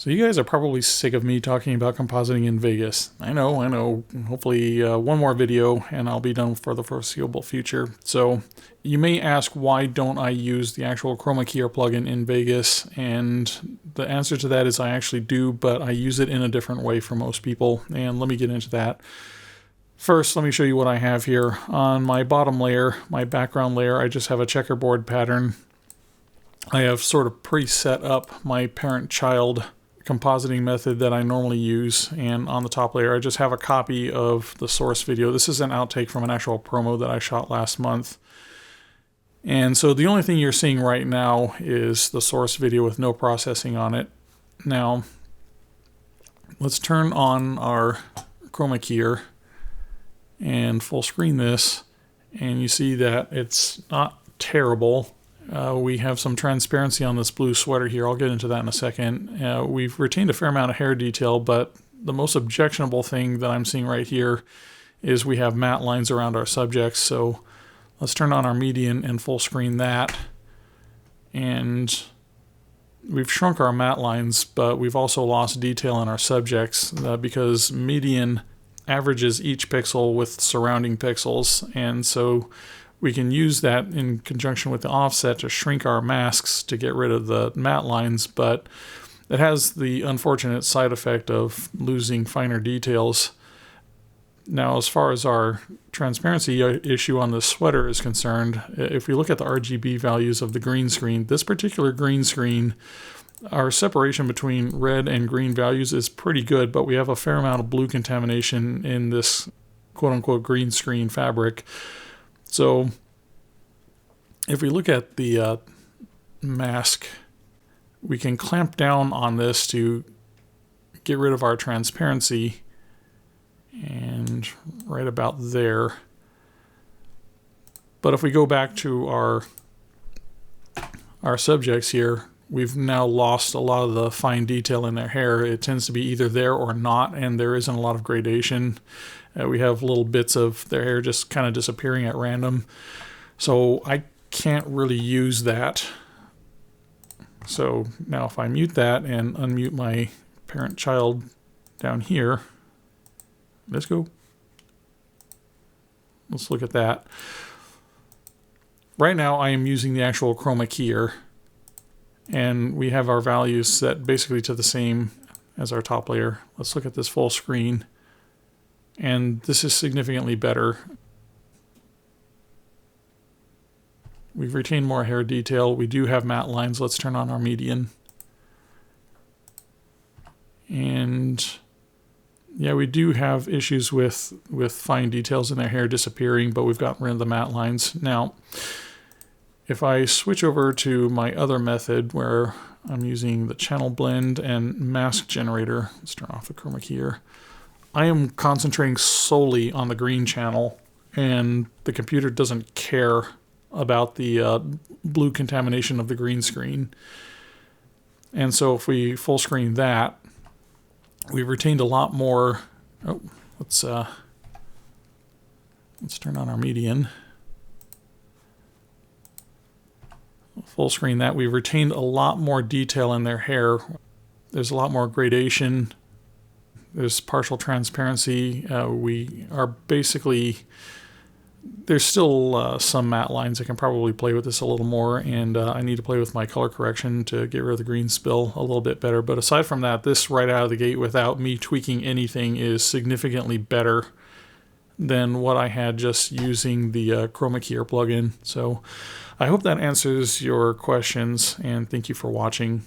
So you guys are probably sick of me talking about compositing in Vegas. I know. Hopefully one more video and I'll be done for the foreseeable future. So you may ask, why don't I use the actual Chroma Key plugin in Vegas? And the answer to that is I actually do, but I use it in a different way for most people. And let me get into that. First, let me show you what I have here. On my bottom layer, my background layer, I just have a checkerboard pattern. I have sort of preset up my parent-child compositing method that I normally use, and on the top layer I just have a copy of the source video. This is an outtake from an actual promo that I shot last month. And so the only thing you're seeing right now is the source video with no processing on it. Now, let's turn on our Chroma Key and full screen this, and you see that it's not terrible. We have some transparency on this blue sweater here. I'll get into that in a second. We've retained a fair amount of hair detail, but the most objectionable thing that I'm seeing right here is we have matte lines around our subjects. So let's turn on our median and full screen that. And we've shrunk our matte lines, but we've also lost detail in our subjects because median averages each pixel with surrounding pixels. And so we can use that in conjunction with the offset to shrink our masks to get rid of the matte lines, but it has the unfortunate side effect of losing finer details. Now, as far as our transparency issue on the sweater is concerned, if we look at the RGB values of the green screen, this particular green screen, our separation between red and green values is pretty good, but we have a fair amount of blue contamination in this quote-unquote green screen fabric. So if we look at the mask, we can clamp down on this to get rid of our transparency, and right about there. But if we go back to our subjects here, we've now lost a lot of the fine detail in their hair. It tends to be either there or not, and there isn't a lot of gradation. We have little bits of their hair just kind of disappearing at random. So I can't really use that. So now if I mute that and unmute my parent-child down here, let's go. Let's look at that. Right now I am using the actual Chroma Key, and we have our values set basically to the same as our top layer. Let's look at this full screen. And this is significantly better. We've retained more hair detail. We do have matte lines. Let's turn on our median. And yeah, we do have issues with fine details in their hair disappearing, but we've gotten rid of the matte lines. Now, if I switch over to my other method where I'm using the channel blend and mask generator, let's turn off the Chroma Key. I am concentrating solely on the green channel, and the computer doesn't care about the blue contamination of the green screen. And so if we full screen that, we've retained a lot more. Oh, let's turn on our median. Full screen that, we've retained a lot more detail in their hair. There's a lot more gradation. There's partial transparency. We are basically, there's still some matte lines. I can probably play with this a little more, and I need to play with my color correction to get rid of the green spill a little bit better. But aside from that, this right out of the gate without me tweaking anything is significantly better than what I had just using the Chroma Key plugin. So I hope that answers your questions, and thank you for watching.